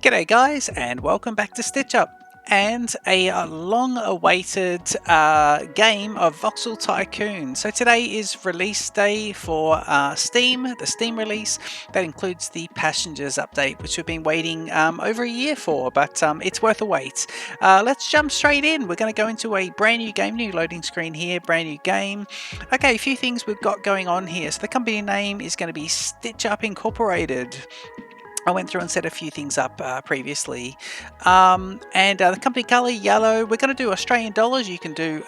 G'day guys, and welcome back to Stitch Up and a long-awaited game of Voxel Tycoon. So today is release day for Steam, the Steam release. That includes the Passengers update, which we've been waiting over a year for, but it's worth a wait. Let's jump straight in. We're going to go into a brand new game, new loading screen here, brand new game. Okay, a few things we've got going on here. So the company name is going to be Stitch Up Incorporated. I went through and set a few things up previously. The company colour, yellow. We're going to do Australian dollars. You can do,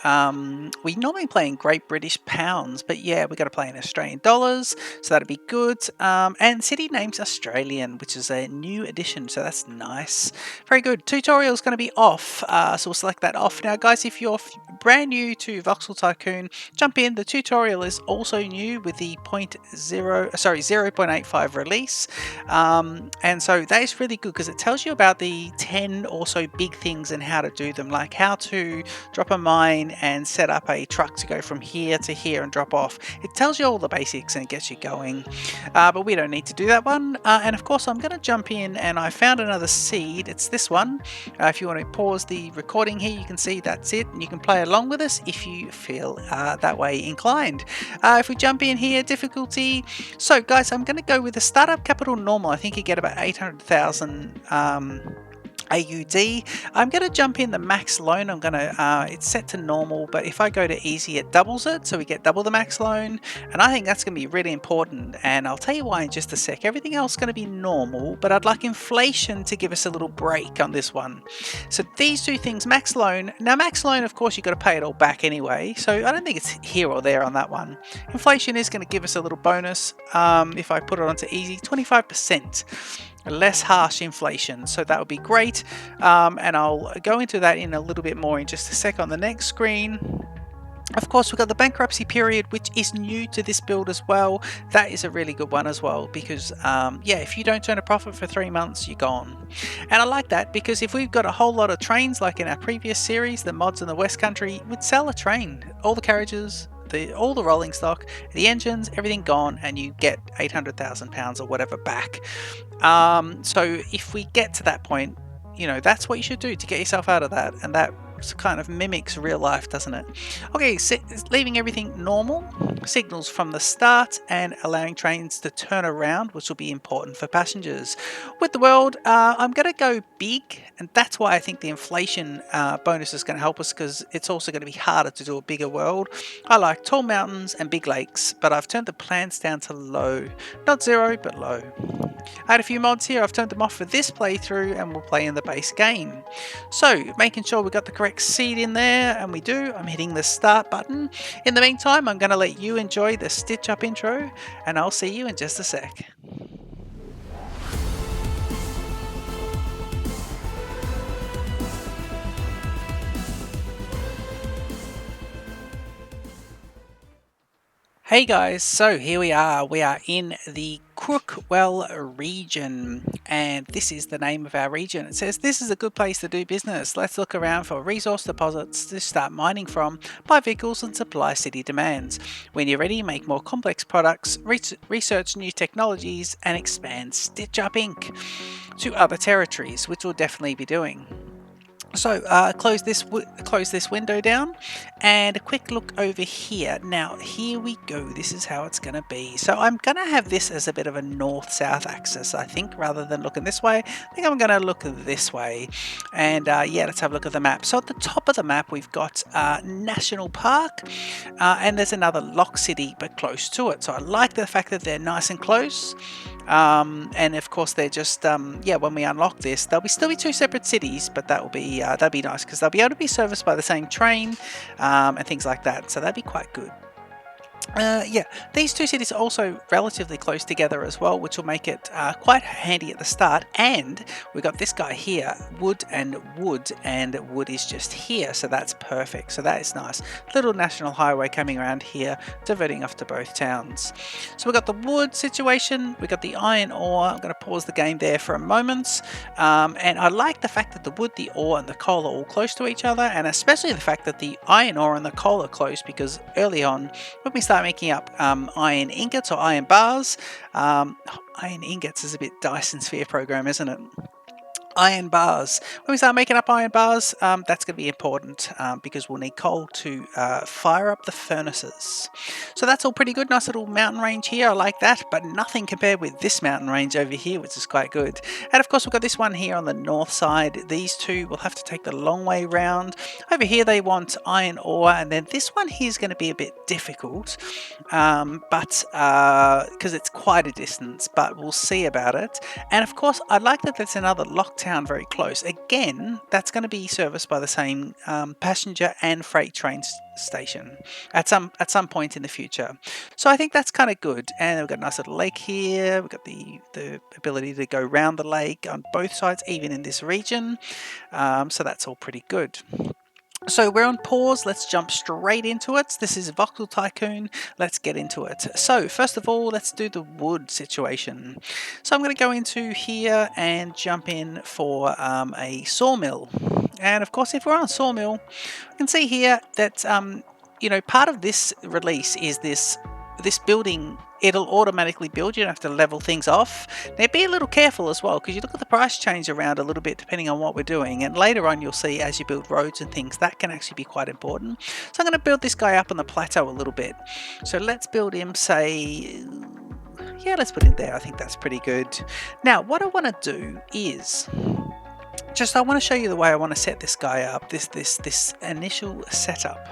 we normally play in Great British pounds, but yeah, we're going to play in Australian dollars, so that'll be good. And city names Australian, which is a new addition, so that's nice. Very good. Tutorial is going to be off, so we'll select that off. Now guys, if you're brand new to Voxel Tycoon, jump in. The tutorial is also new with the 0.85 release. And so that is really good because it tells you about the 10 or so big things and how to do them, like how to drop a mine and set up a truck to go from here to here and drop off. It tells you all the basics and it gets you going, but we don't need to do that one. And of course I'm going to jump in, and I found another seed. It's this one. If you want to pause the recording here, you can see that's it, and you can play along with us if you feel that way inclined. If we jump in here, difficulty. So guys, I'm going to go with the startup capital normal. I think you get about 800,000 AUD. I'm going to jump in the max loan. I'm going to, it's set to normal, but if I go to easy, it doubles it. So we get double the max loan. And I think that's going to be really important. And I'll tell you why in just a sec. Everything else is going to be normal, but I'd like inflation to give us a little break on this one. So these two things, max loan. Now max loan, of course, you've got to pay it all back anyway. So I don't think it's here or there on that one. Inflation is going to give us a little bonus. If I put it onto easy, 25%. Less harsh inflation, so that would be great, and I'll go into that in a little bit more in just a sec on the next screen. Of course, we've got the bankruptcy period, which is new to this build as well. That is a really good one as well, because yeah, if you don't turn a profit for 3 months, you're gone. And I like that, because if we've got a whole lot of trains like in our previous series, the mods in the West Country, we'd sell a train, all the carriages, all the rolling stock, the engines, everything gone, and you get £800,000 or whatever back. So if we get to that point, you know, that's what you should do to get yourself out of that, and that kind of mimics real life, doesn't it? Okay, so leaving everything normal, signals from the start, and allowing trains to turn around, which will be important for passengers. With the world, I'm going to go big, and that's why I think the inflation bonus is going to help us, because it's also going to be harder to do a bigger world. I like tall mountains and big lakes, but I've turned the plants down to low. Not zero, but low. I had a few mods here. I've turned them off for this playthrough, and we'll play in the base game. So making sure we got the correct seed in there, and we do. I'm hitting the start button. In the meantime, I'm going to let you enjoy the Stitch Up intro, and I'll see you in just a sec. Hey guys, so here we are in the Crookwell region, and this is the name of our region. It says this is a good place to do business. Let's look around for resource deposits to start mining from, buy vehicles and supply city demands. When you're ready, make more complex products, research new technologies, and expand Stitch Up Inc. to other territories, which we'll definitely be doing. So close this window down, and a quick look over here. Now here we go. This is how it's going to be. So I'm going to have this as a bit of a north-south axis, I think, rather than looking this way. I think I'm going to look this way. And yeah, let's have a look at the map. So at the top of the map, we've got National Park, and there's another lock city, but close to it. So I like the fact that they're nice and close. And of course they're just yeah, when we unlock this, they'll still be two separate cities, but that'll be nice, because they'll be able to be serviced by the same train and things like that, so that'd be quite good. Yeah, these two cities are also relatively close together as well, which will make it quite handy at the start. And we've got this guy here, wood, and wood is just here, so that's perfect. So that is nice. Little national highway coming around here, diverting off to both towns. So we've got the wood situation, we've got the iron ore. I'm going to pause the game there for a moment. And I like the fact that the wood, the ore, and the coal are all close to each other, and especially the fact that the iron ore and the coal are close, because early on, when we start making up iron ingots or iron bars. Iron ingots is a bit Dyson sphere program, isn't it? Iron bars. When we start making up iron bars, that's going to be important because we'll need coal to fire up the furnaces. So that's all pretty good. Nice little mountain range here. I like that, but nothing compared with this mountain range over here, which is quite good. And of course, we've got this one here on the north side. These two will have to take the long way round. Over here, they want iron ore, and then this one here is going to be a bit difficult, but because it's quite a distance, but we'll see about it. And of course, I like that there's another lockdown very close. Again, that's going to be serviced by the same passenger and freight train station at some point in the future. So I think that's kind of good. And we've got a nice little lake here. We've got the ability to go around the lake on both sides, even in this region. So that's all pretty good. So we're on pause, let's jump straight into it. This is Voxel Tycoon, let's get into it. So first of all, let's do the wood situation. So I'm going to go into here and jump in for a sawmill. And of course, if we're on sawmill, you can see here that, part of this release is this building. It'll automatically build. You don't have to level things off. Now be a little careful as well, because you look at the price change around a little bit depending on what we're doing, and later on you'll see as you build roads and things that can actually be quite important. So I'm going to build this guy up on the plateau a little bit. So let's build him, say, yeah, let's put him there. I think that's pretty good. Now what I want to do is I want to show you the way I want to set this guy up, this initial setup.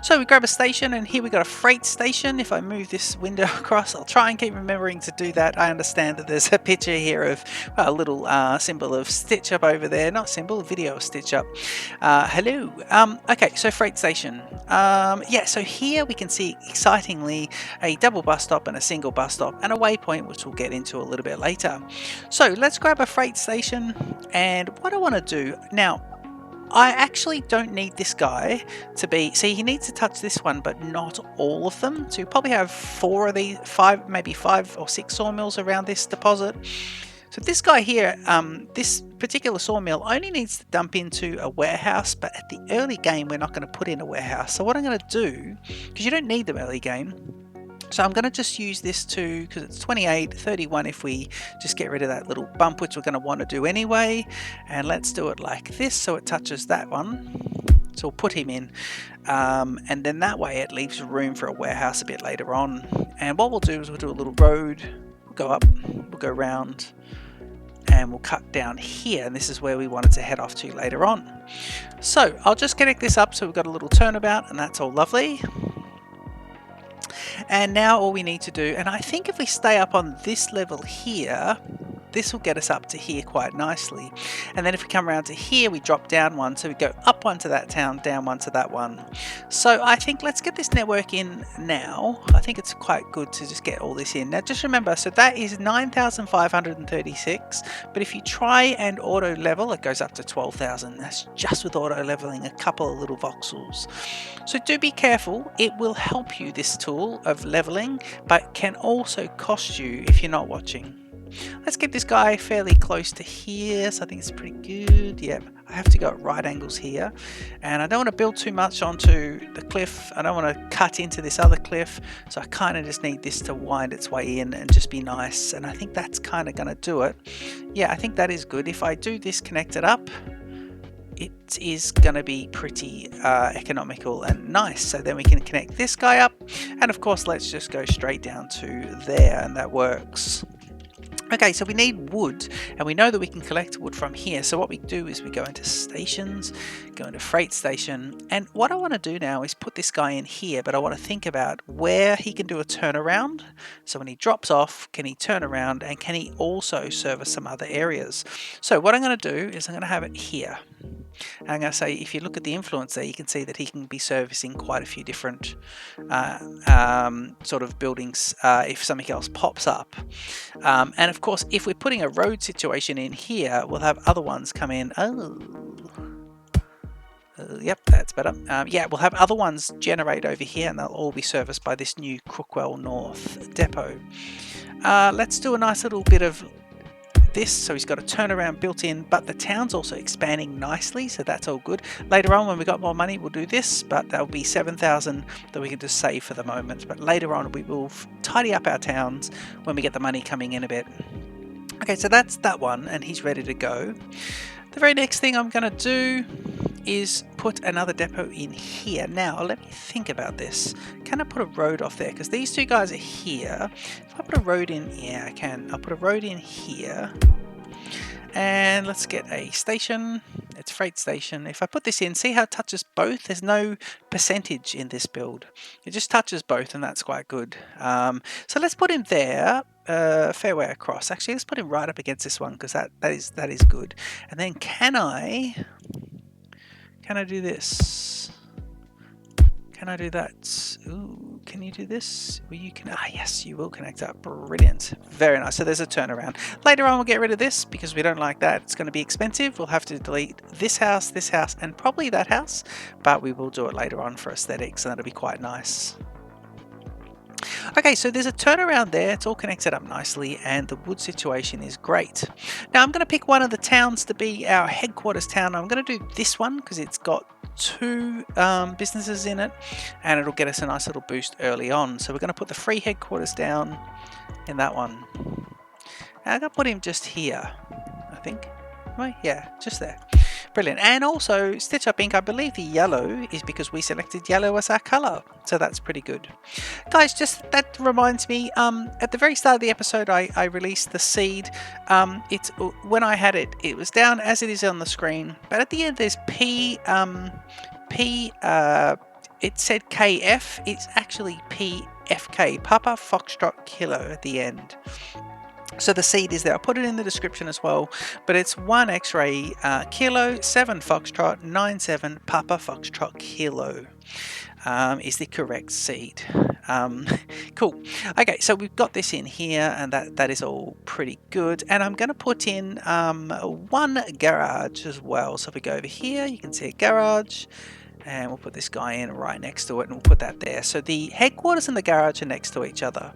So we grab a station, and here we got a freight station. If I move this window across, I'll try and keep remembering to do that. I understand that there's a picture here of a little symbol of Stitch Up over there. Not symbol, video of Stitch Up. Hello. Okay, so freight station. Yeah, so here we can see, excitingly, a double bus stop and a single bus stop and a waypoint, which we'll get into a little bit later. So let's grab a freight station, and what I want to do now, I actually don't need this guy to be, see, he needs to touch this one but not all of them, so you probably have 4 of these, 5, maybe 5 or 6 sawmills around this deposit. So this guy here, this particular sawmill only needs to dump into a warehouse, but at the early game we're not going to put in a warehouse. So what I'm going to do, because you don't need them early game, so I'm going to just use this to, because it's 28, 31 if we just get rid of that little bump, which we're going to want to do anyway. And let's do it like this so it touches that one. So we'll put him in. And then that way it leaves room for a warehouse a bit later on. And what we'll do is we'll do a little road. We'll go up, we'll go round, and we'll cut down here. And this is where we wanted to head off to later on. So I'll just connect this up so we've got a little turnabout, and that's all lovely. And now all we need to do, and I think if we stay up on this level here, this will get us up to here quite nicely. And then if we come around to here, we drop down one, so we go up one to that town, down one to that one. So I think let's get this network in now. I think it's quite good to just get all this in. Now just remember, so that is 9,536, but if you try and auto level, it goes up to 12,000. That's just with auto leveling a couple of little voxels. So do be careful. It will help you, this tool of leveling, but can also cost you if you're not watching. Let's get this guy fairly close to here, so I think it's pretty good. Yeah, I have to go at right angles here, and I don't want to build too much onto the cliff. I don't want to cut into this other cliff, so I kind of just need this to wind its way in and just be nice, and I think that's kind of going to do it. Yeah, I think that is good. If I do this connected up, it is going to be pretty economical and nice. So then we can connect this guy up, and of course let's just go straight down to there, and that works. Okay, so we need wood, and we know that we can collect wood from here. So what we do is we go into stations, go into freight station, and what I want to do now is put this guy in here, but I want to think about where he can do a turnaround. So when he drops off, can he turn around, and can he also service some other areas? So what I'm going to do is I'm going to have it here. And I'm going to say, if you look at the influence there, you can see that he can be servicing quite a few different sort of buildings if something else pops up. And of course, if we're putting a road situation in here, we'll have other ones come in. Yep, that's better. Yeah, we'll have other ones generate over here, and they'll all be serviced by this new Crookwell North depot. Let's do a nice little bit of this. So he's got a turnaround built in, but the town's also expanding nicely, so that's all good. Later on, when we got more money, we'll do this, but that'll be 7,000 that we can just save for the moment. But later on, we will tidy up our towns when we get the money coming in a bit. Okay, so that's that one, and he's ready to go. The very next thing I'm going to do is put another depot in here. Now, let me think about this. Can I put a road off there? Because these two guys are here. If I put a road in, yeah, I can. I'll put a road in here. And let's get a station. It's freight station. If I put this in, see how it touches both? There's no percentage in this build. It just touches both, and that's quite good. So let's put him there. Fair way across. Actually, let's put him right up against this one because that is good. And then can I do this? Can I do that? Ooh, can you do this? Well, you can. Ah, yes, you will connect up. Brilliant. Very nice. So there's a turnaround. Later on, we'll get rid of this because we don't like that. It's going to be expensive. We'll have to delete this house, and probably that house. But we will do it later on for aesthetics, and that'll be quite nice. Okay, so there's a turnaround there. It's all connected up nicely, and the wood situation is great. Now I'm going to pick one of the towns to be our headquarters town. I'm going to do this one because it's got two businesses in it, and it'll get us a nice little boost early on. So we're going to put the free headquarters down in that one. And I'm going to put him just here, I think. Right? Yeah, just there. Brilliant. And also, Stitch Up Ink, I believe the yellow is because we selected yellow as our colour. So that's pretty good. Guys, just that reminds me, at the very start of the episode, I released the seed. When I had it, it was down as it is on the screen. But at the end, there's it said KF. It's actually PFK, Papa Foxtrot Kilo at the end. So the seed is there. I'll put it in the description as well. But it's 1 X-ray Kilo, 7 Foxtrot, 97 Papa Foxtrot Kilo is the correct seed. Cool. Okay, so we've got this in here, and that is all pretty good. And I'm going to put in one garage as well. So if we go over here, you can see a garage. And we'll put this guy in right next to it, and we'll put that there. So the headquarters and the garage are next to each other.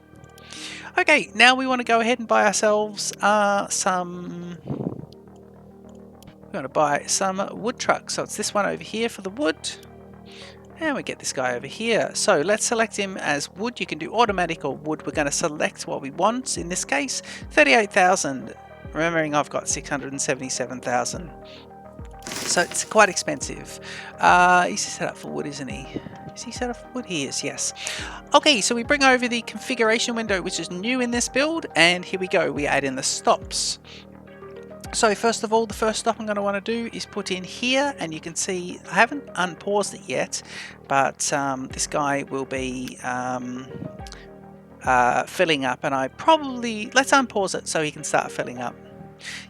Okay, now we want to go ahead and buy ourselves some wood trucks. So it's this one over here for the wood. And we get this guy over here. So let's select him as wood. You can do automatic or wood. We're going to select what we want. In this case, 38,000. Remembering I've got 677,000. So it's quite expensive. He's set up for wood, isn't he? Is he set up for wood? He is, yes. Okay, so we bring over the configuration window, which is new in this build, and here we go. We add in the stops. So first of all, the first stop I'm going to want to do is put in here, and you can see I haven't unpaused it yet, but this guy will be filling up, and let's unpause it so he can start filling up.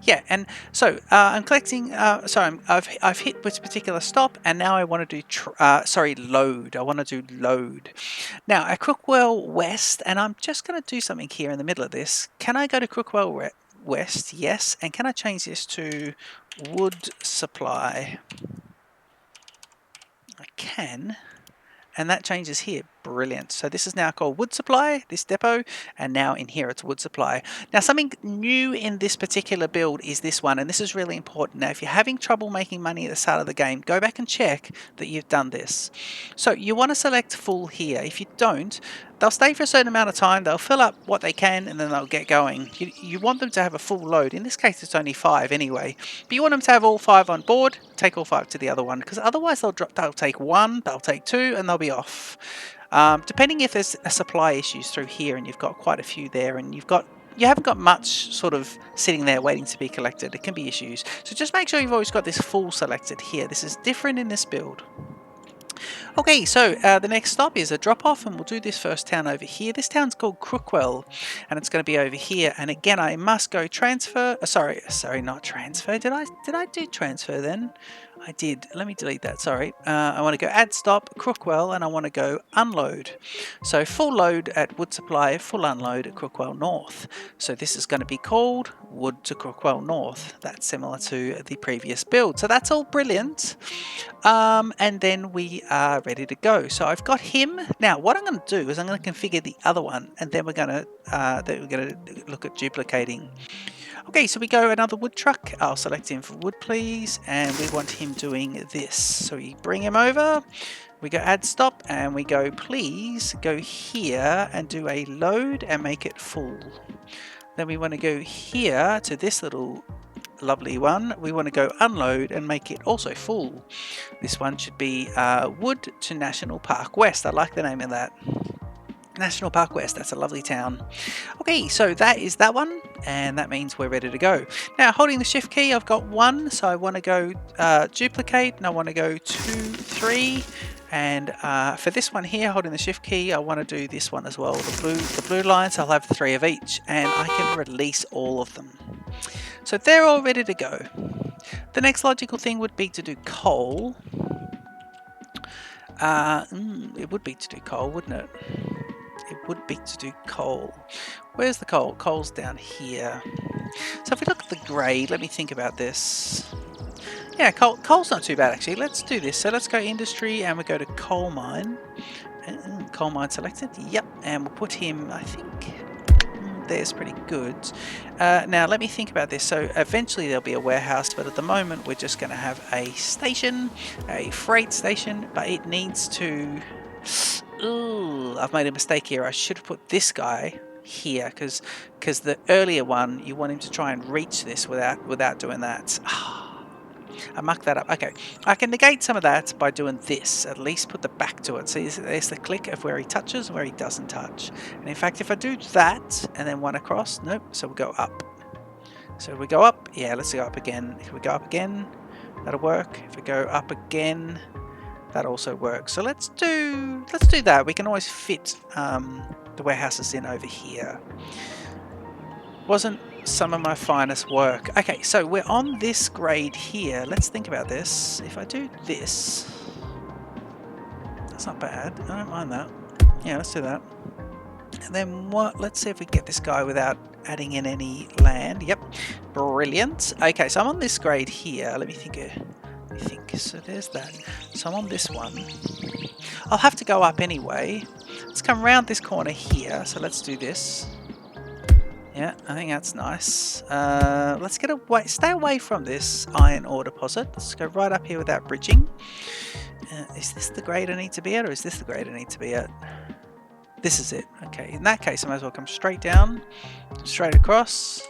Yeah, and so I'm collecting. I've hit this particular stop, and now I want to do load. I want to do load. Now at Crookwell West, and I'm just going to do something here in the middle of this. Can I go to Crookwell West? Yes, and can I change this to wood supply? I can. And that changes here. Brilliant. So this is now called wood supply, this depot, and now in here it's wood supply. Now something new in this particular build is this one, and this is really important. Now if you're having trouble making money at the start of the game, go back and check that you've done this. So you want to select full here. If you don't, they'll stay for a certain amount of time, they'll fill up what they can, and then they'll get going. You want them to have a full load. In this case it's only 5 anyway, but you want them to have all 5 on board, take all 5 to the other one, because otherwise they'll take 1, they'll take 2, and they'll be off. Depending if there's a supply issues through here and you've got quite a few there, and you haven't got much sort of sitting there waiting to be collected, it can be issues. So just make sure you've always got this full selected here. This is different in this build. Okay, so the next stop is a drop off, and we'll do this first town over here. This town's called Crookwell, and it's going to be over here. And again, I must go transfer. Sorry, not transfer. Did I do transfer then? I did. Let me delete that. Sorry. I want to go add stop Crookwell, and I want to go unload. So full load at wood supply, full unload at Crookwell North. So this is going to be called wood to Crookwell North. That's similar to the previous build. So that's all brilliant. And then we are ready to go. So I've got him. Now what I'm going to do is I'm going to configure the other one, and then we're going to look at duplicating. Okay, so we go another wood truck. I'll select him for wood, please, and we want him doing this. So we bring him over, we go add stop, and we go please go here and do a load and make it full. Then we want to go here to this little lovely one. We want to go unload and make it also full. This one should be Wood to National Park West. I like the name of that. National Park West, that's a lovely town. Okay, so that is that one, and that means we're ready to go. Now, holding the shift key, I've got 1, so I want to go duplicate, and I want to go 2, 3, and for this one here, holding the shift key, I want to do this one as well, the blue line, so I'll have 3 of each, and I can release all of them. So they're all ready to go. The next logical thing would be to do coal. It would be to do coal, wouldn't it? It would be to do coal. Where's the coal? Coal's down here. So if we look at the grade, let me think about this. Yeah, coal's not too bad actually. Let's do this. So let's go industry and we go to coal mine. Coal mine selected. Yep. And we'll put him, I think, there's pretty good. Now let me think about this. So eventually there'll be a warehouse, but at the moment we're just going to have a station, a freight station, but it needs to... Ooh, I've made a mistake here. I should have put this guy here because the earlier one you want him to try and reach this without doing that. I mucked that up. Okay, I can negate some of that by doing this. At least put the back to it. See, there's the click of where he touches and where he doesn't touch. And in fact, if I do that and then one across, nope. So we go up. So we go up. Yeah, let's go up again. If we go up again, that'll work. If we go up again, that also works. So let's do that. We can always fit the warehouses in over here. Wasn't some of my finest work. Okay, so we're on this grade here. Let's think about this. If I do this, that's not bad. I don't mind that. Yeah, let's do that. And then what? Let's see if we get this guy without adding in any land. Yep, brilliant. Okay, so I'm on this grade here. Let me think. So there's that. So I'm on this one. I'll have to go up anyway. Let's come around this corner here. So let's do this. Yeah, I think that's nice. Let's get away. Stay away from this iron ore deposit. Let's go right up here without bridging. Is this the grade I need to be at, or is this the grade I need to be at? This is it. Okay, in that case, I might as well come straight down, straight across,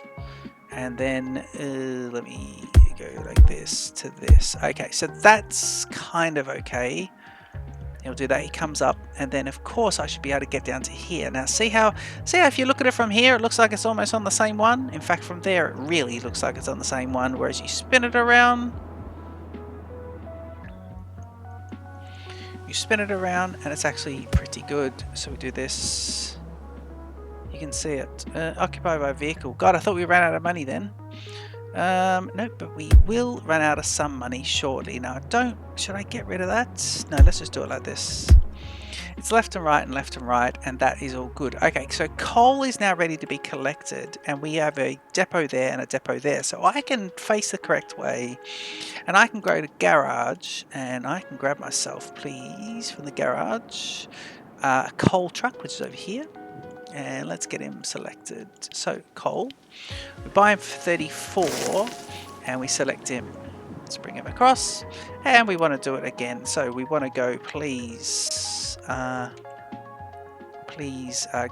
and then let me go like this to this. Okay, so that's kind of okay. He'll do that. He comes up, and then of course I should be able to get down to here. Now see how if you look at it from here, it looks like it's almost on the same one. In fact, from there it really looks like it's on the same one, whereas you spin it around, and it's actually pretty good. So we do this. You can see it. Occupied by vehicle. God, I thought we ran out of money then. No, but we will run out of some money shortly. Now, should I get rid of that? No, let's just do it like this. It's left and right, and that is all good. Okay, so coal is now ready to be collected, and we have a depot there and a depot there. So I can face the correct way, and I can go to garage, and I can grab myself, please, from the garage, a coal truck, which is over here. And let's get him selected. So coal, we buy him for 34 and we select him. Let's bring him across, and we want to do it again. So we want to go, please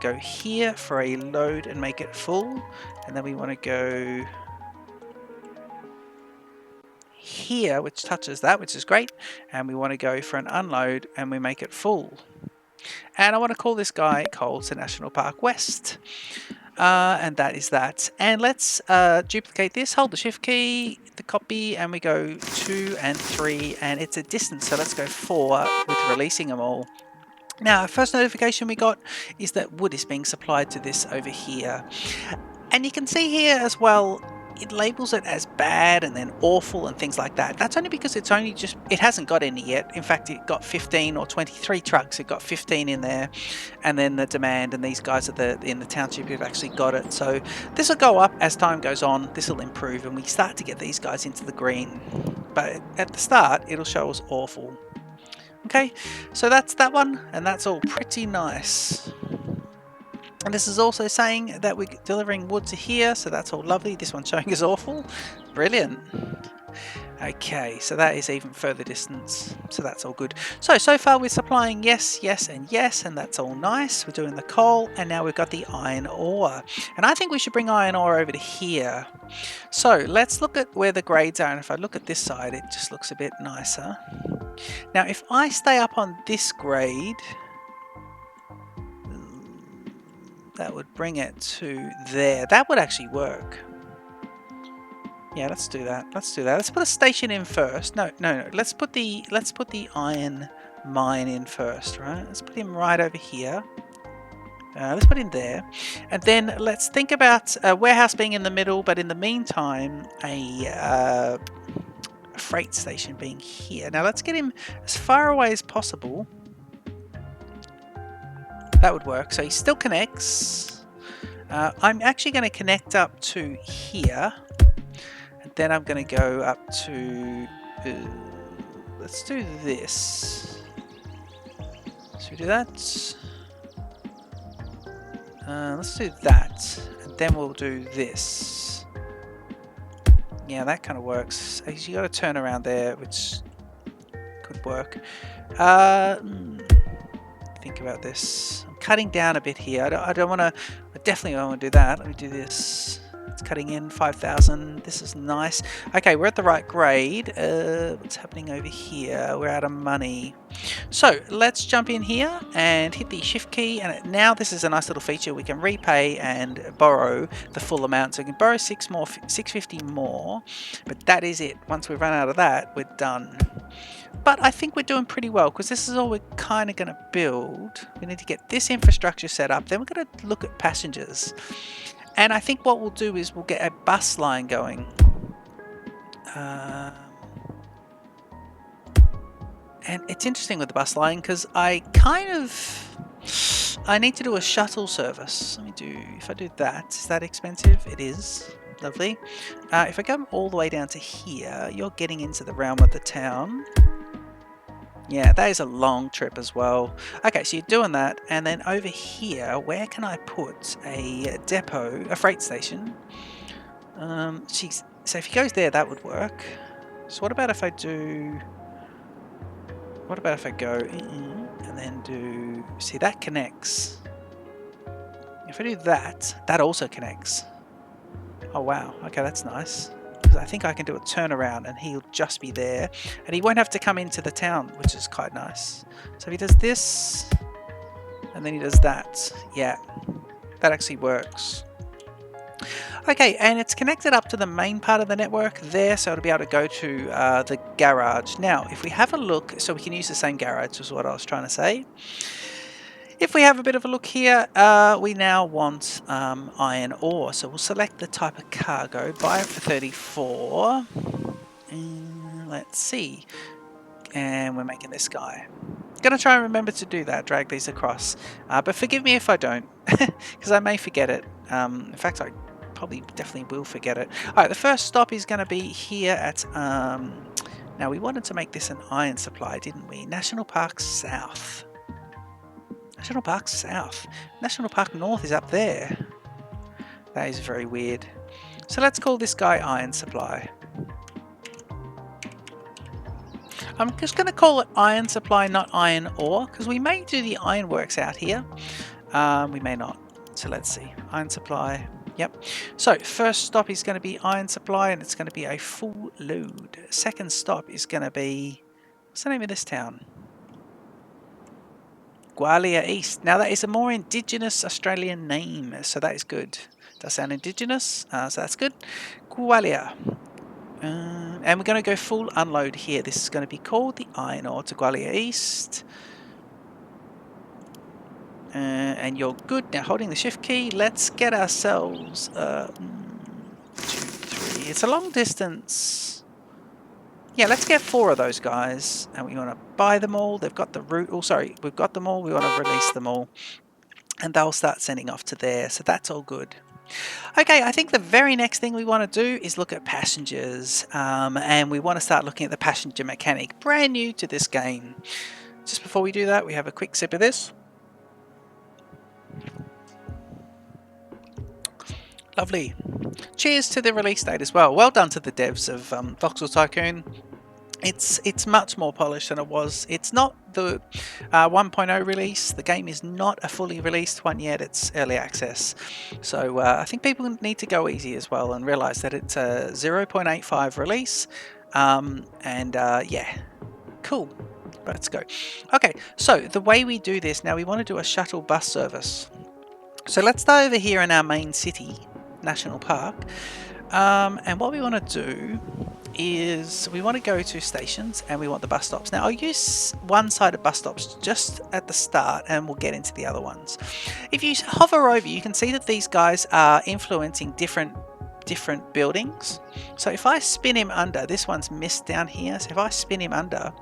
go here for a load and make it full, and then we want to go here, which touches that, which is great, and we want to go for an unload and we make it full. And I want to call this guy Coal to National Park West. And that is that. And let's duplicate this, hold the shift key, the copy, and we go 2 and 3, and it's a distance, so let's go 4 with releasing them all. Now, first notification we got is that wood is being supplied to this over here. And you can see here as well, it labels it as bad and then awful and things like that. That's only because it hasn't got any yet. In fact, it got 15 or 23 trucks. It got 15 in there, and then the demand, and these guys in the township have actually got it. So this will go up as time goes on. This will improve, and we start to get these guys into the green. But at the start, it'll show us awful. Okay, so that's that one, and that's all pretty nice. And this is also saying that we're delivering wood to here, so that's all lovely. This one's showing us awful. Brilliant. Okay, so that is even further distance, so that's all good. So far we're supplying yes, yes, and yes, and that's all nice. We're doing the coal, and now we've got the iron ore. And I think we should bring iron ore over to here. So let's look at where the grades are, and if I look at this side, it just looks a bit nicer. Now, if I stay up on this grade, that would bring it to there. That would actually work. Yeah, let's do that. Let's do that. Let's put a station in first. No. Let's put the iron mine in first, right? Let's put him right over here. Let's put him there, and then let's think about a warehouse being in the middle, but in the meantime, a freight station being here. Now let's get him as far away as possible. That would work. So he still connects. I'm actually going to connect up to here. Then I'm going to go up to, let's do this. So we do that. Let's do that. And then we'll do this. Yeah, that kind of works. You got to turn around there, which could work. Think about this. I'm cutting down a bit here. I don't want to, I definitely don't want to do that. Let me do this. It's cutting in 5,000. This is nice. Okay, we're at the right grade. What's happening over here? We're out of money. So let's jump in here and hit the shift key. And now this is a nice little feature. We can repay and borrow the full amount. So we can borrow 650 more. But that is it. Once we run out of that, we're done. But I think we're doing pretty well because this is all we're kind of going to build. We need to get this infrastructure set up. Then we're going to look at passengers. And I think what we'll do is we'll get a bus line going. And it's interesting with the bus line because I need to do a shuttle service. Let me do, if I do that, is that expensive? It is. Lovely. If I come all the way down to here, you're getting into the realm of the town. Yeah, that is a long trip as well. Okay, so you're doing that, and then over here, where can I put a depot, a freight station? Geez, so if he goes there, that would work. So what about if I do... What about if I go and then do... See, that connects. If I do that, that also connects. Oh, wow. Okay, that's nice. I think I can do a turnaround and he'll just be there and he won't have to come into the town, which is quite nice. So if he does this and then he does that, yeah, that actually works. Okay, and it's connected up to the main part of the network there, so it'll be able to go to the garage. Now, if we have a look, so we can use the same garage is what I was trying to say. If we have a bit of a look here, we now want iron ore. So we'll select the type of cargo, buy it for 34. And let's see. And we're making this guy. Gonna try and remember to do that, drag these across. But forgive me if I don't, because I may forget it. In fact, I probably definitely will forget it. Alright, the first stop is going to be here at... now, we wanted to make this an iron supply, didn't we? National Park South. National Park South. National Park North is up there. That is very weird. So let's call this guy Iron Supply. I'm just going to call it Iron Supply, not Iron Ore, because we may do the ironworks out here. We may not. So let's see. Iron Supply. Yep. So first stop is going to be Iron Supply, and it's going to be a full load. Second stop is going to be... What's the name of this town? Gwalia East. Now that is a more indigenous Australian name, so that is good. Does sound indigenous, so that's good. Gwalia. And we're going to go full unload here. This is going to be called the Iron Ore to Gwalia East. And you're good. Now holding the shift key, let's get ourselves 2, 3. It's a long distance. Yeah, let's get 4 of those guys, and we want to buy them all. They've got the route. Oh, sorry, we've got them all. We want to release them all, and they'll start sending off to there. So that's all good. Okay, I think the very next thing we want to do is look at passengers, and we want to start looking at the passenger mechanic, brand new to this game. Just before we do that, we have a quick sip of this. Lovely. Cheers to the release date as well. Well done to the devs of Voxel Tycoon. It's much more polished than it was. It's not the 1.0 release. The game is not a fully released one yet. It's early access. So I think people need to go easy as well and realize that it's a 0.85 release. Yeah, cool. Let's go. Okay, so the way we do this now, we want to do a shuttle bus service. So let's start over here in our main city, National Park. And what we want to do is we want to go to stations and we want the bus stops. Now I'll use one-sided bus stops just at the start and we'll get into the other ones. If you hover over, you can see that these guys are influencing different buildings. So if I spin him under, this one's missed down here, so if I spin him under,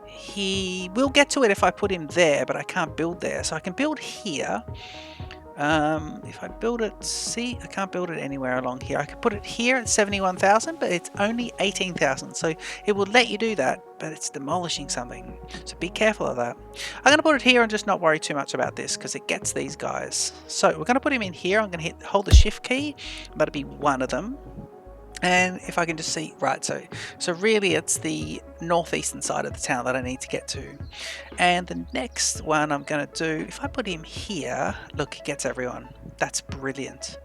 he will get to it if I put him there, but I can't build there. So I can build here. If I build it, see, I can't build it anywhere along here. I could put it here at 71,000, but it's only 18,000. So it will let you do that, but it's demolishing something. So be careful of that. I'm going to put it here and just not worry too much about this because it gets these guys. So we're going to put him in here. I'm going to hold the shift key. That'll be one of them. And if I can just see, right, so really it's the northeastern side of the town that I need to get to. And the next one I'm going to do, if I put him here, look, he gets everyone. That's brilliant.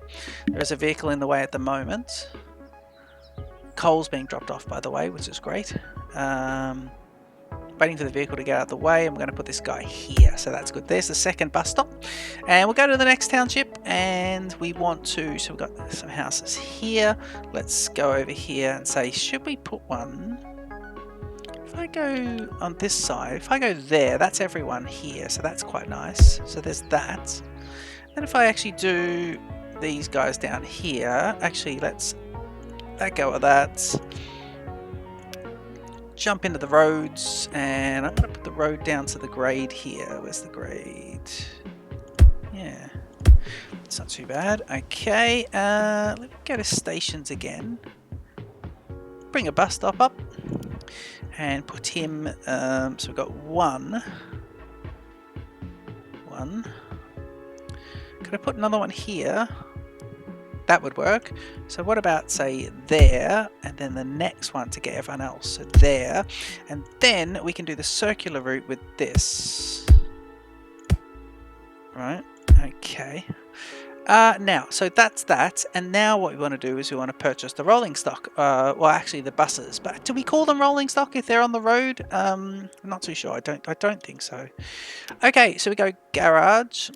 There is a vehicle in the way at the moment. Coal's being dropped off, by the way, which is great. Waiting for the vehicle to get out of the way. I'm going to put this guy here, so that's good. There's the second bus stop, and we'll go to the next township, and we want to, so we've got some houses here. Let's go over here and say, should we put one, if I go on this side, if I go there, that's everyone here, so that's quite nice. So there's that. Then if I actually do these guys down here, actually let's let go of that. Jump into the roads, and I'm going to put the road down to the grade here. Where's the grade? Yeah, it's not too bad. Okay, let me go to stations again. Bring a bus stop up and put him, so we've got one. Could I put another one here? That would work. So what about, say, there, and then the next one to get everyone else. So there, and then we can do the circular route with this. Right, okay. Now, so that's that, and now what we want to do is we want to purchase the rolling stock. Well, actually the buses, but do we call them rolling stock if they're on the road? I'm not too sure. I don't think so. Okay, so we go garage.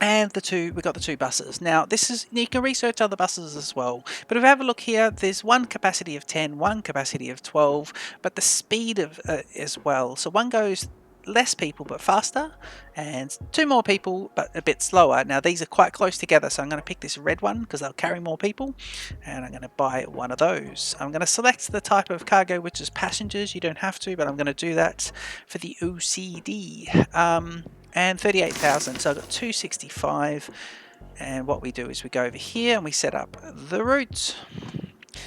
And we got the two buses. Now, this is, you can research other buses as well. But if we have a look here, there's one capacity of 10, one capacity of 12, but the speed of as well. So one goes less people but faster, and two more people but a bit slower. Now these are quite close together, so I'm going to pick this red one because they'll carry more people, and I'm going to buy one of those. I'm going to select the type of cargo, which is passengers. You don't have to, but I'm going to do that for the OCD. And 38,000, so I've got 265, and what we do is we go over here and we set up the route.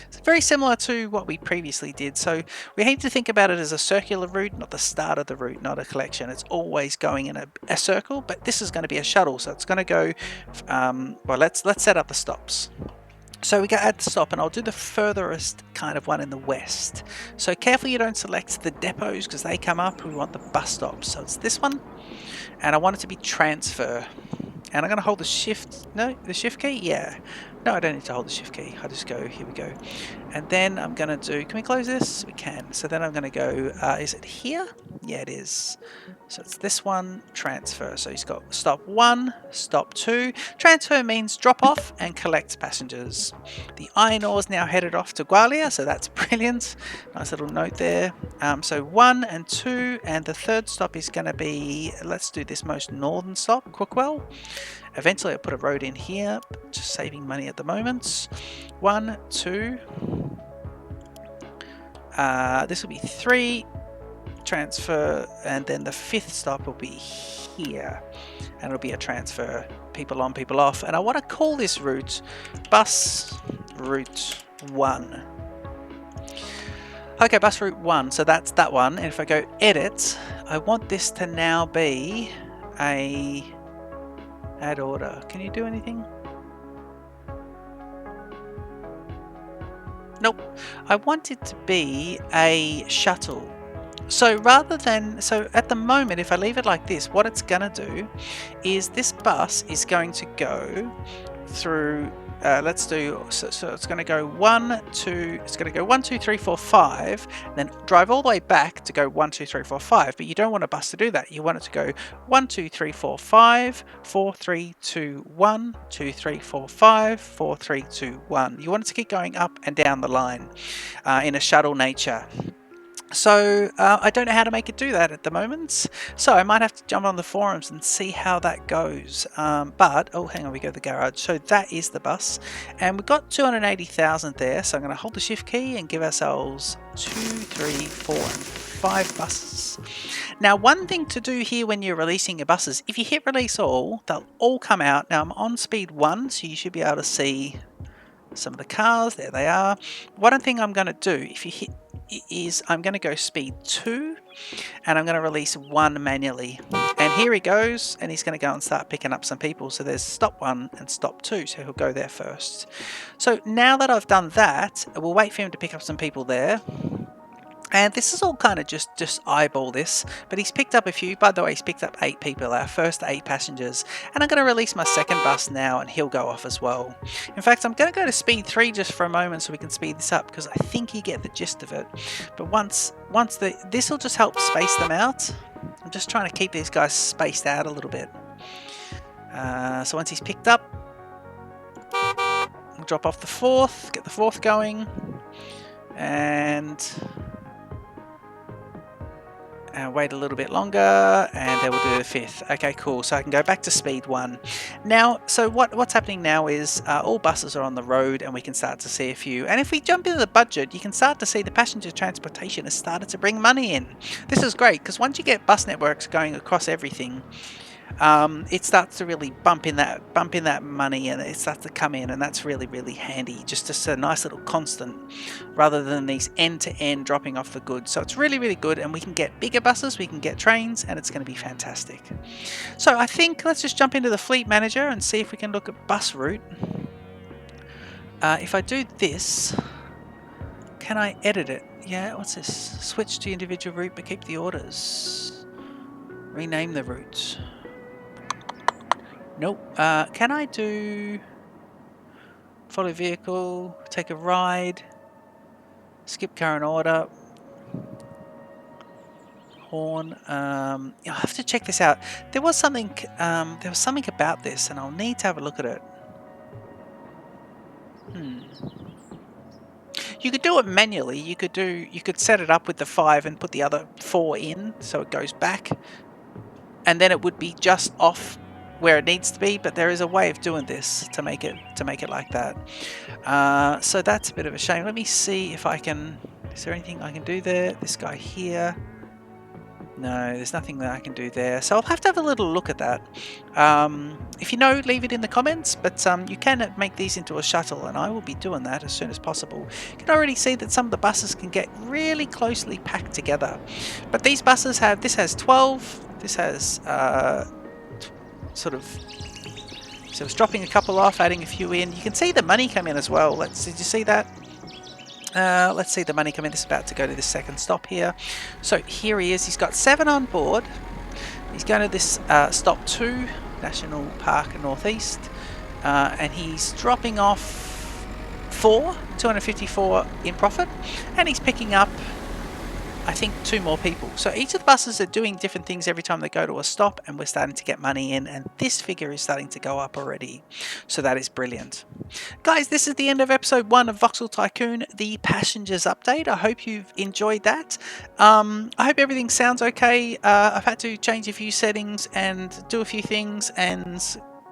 It's very similar to what we previously did, so we need to think about it as a circular route, not the start of the route, not a collection. It's always going in a circle, but this is going to be a shuttle, so it's going to go, well, let's set up the stops. So we go add the stop, and I'll do the furthest kind of one in the west. So careful you don't select the depots because they come up. We want the bus stops. So it's this one, and I want it to be transfer. And I'm going to hold the shift, no, the shift key? Yeah. No, I don't need to hold the shift key. I just go, here we go. And then I'm going to do, can we close this? We can. So then I'm going to go, is it here? Yeah, it is. So it's this one, transfer. So he's got stop 1, stop 2. Transfer means drop off and collect passengers. The iron ore is now headed off to Gwalia, so that's brilliant. Nice little note there. So 1 and 2, and the third stop is going to be, let's do this most northern stop, Crookwell. Eventually I'll put a road in here, just saving money at the moment. 1, 2. This will be 3. Transfer, and then the 5th stop will be here, and it'll be a transfer, people on, people off. And I want to call this route bus route 1. Okay, bus route 1, so that's that one. And if I go edit, I want this to now be a add order. Can you do anything? nope. I want it to be a shuttle. So rather than, so at the moment, if I leave it like this, what it's gonna do is this bus is going to go through, let's do, so it's going to go 1, 2, it's going to go 1, 2, 3, 4, 5, then drive all the way back to go 1, 2, 3, 4, 5, but you don't want a bus to do that. You want it to go 1, 2, 3, 4, 5, 4, 3, 2, 1, 2, 3, 4, 5, 4, 3, 2, 1. You want it to keep going up and down the line in a shuttle nature. So I don't know how to make it do that at the moment, so I might have to jump on the forums and see how that goes. But oh, hang on, we go to the garage. So that is the bus, and we've got 280,000 there. So I'm going to hold the shift key and give ourselves 2, 3, 4, and 5 buses. Now, one thing to do here when you're releasing your buses, if you hit release all, they'll all come out. Now I'm on speed 1, so you should be able to see some of the cars. There they are. One thing I'm going to do, if you hit, is I'm going to go speed 2 and I'm going to release 1 manually, and here he goes, and he's going to go and start picking up some people. So there's stop 1 and stop 2, so he'll go there first. So now that I've done that, we'll wait for him to pick up some people there. And this is all kind of just eyeball this, but he's picked up a few. By the way, he's picked up 8 people, our first 8 passengers. And I'm going to release my second bus now, and he'll go off as well. In fact, I'm going to go to speed 3 just for a moment so we can speed this up, because I think you get the gist of it. But this will just help space them out. I'm just trying to keep these guys spaced out a little bit. So once he's picked up, we'll drop off the 4th, get the 4th going, and wait a little bit longer, and then we'll do the 5th. Okay, cool. So I can go back to speed 1. Now, so what's happening now is all buses are on the road, and we can start to see a few. And if we jump into the budget, you can start to see the passenger transportation has started to bring money in. This is great, because once you get bus networks going across everything, it starts to really bump in that money, and it starts to come in, and that's really, really handy. Just a nice little constant rather than these end-to-end dropping off the goods. So it's really, really good, and we can get bigger buses, we can get trains, and it's going to be fantastic. So I think let's just jump into the fleet manager and see if we can look at bus route. If I do this, can I edit it? Yeah, what's this? Switch to individual route but keep the orders. Rename the routes. Nope. Can I do follow vehicle, take a ride, skip current order, horn? I'll have to check this out. There was something about this, and I'll need to have a look at it. You could do it manually. You could set it up with the 5 and put the other 4 in, so it goes back, and then it would be just off where it needs to be. But there is a way of doing this to make it like that. So that's a bit of a shame. Let me see if I can. Is there anything I can do there? This guy here. No, there's nothing that I can do there. So I'll have to have a little look at that. If you know, leave it in the comments. But you can make these into a shuttle, and I will be doing that as soon as possible. You can already see that some of the buses can get really closely packed together. But these buses have, this has 12. This has so it's dropping a couple off, adding a few in. You can see the money come in as well. Did you see that? Let's see the money come in. This is about to go to the second stop here. So here he is. He's got 7 on board. He's going to this stop 2, National Park Northeast, and he's dropping off 254 in profit, and he's picking up, I think, 2 more people. So each of the buses are doing different things every time they go to a stop, and we're starting to get money in, and this figure is starting to go up already. So that is brilliant. Guys, this is the end of episode 1 of Voxel Tycoon, the passengers update. I hope you've enjoyed that. I hope everything sounds okay. I've had to change a few settings and do a few things, and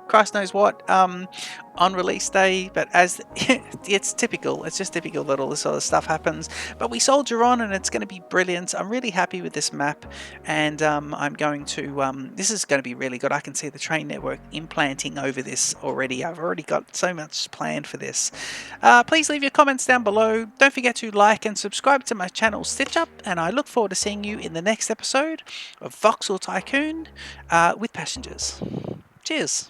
Christ knows what on release day, but as it's typical, it's just typical that all this sort of stuff happens. But we soldier on, and it's going to be brilliant. I'm really happy with this map, and I'm going to this is going to be really good. I can see the train network implanting over this already. I've already got so much planned for this. Please leave your comments down below. Don't forget to like and subscribe to my channel Stitch Up, and I look forward to seeing you in the next episode of Voxel Tycoon with passengers. Cheers.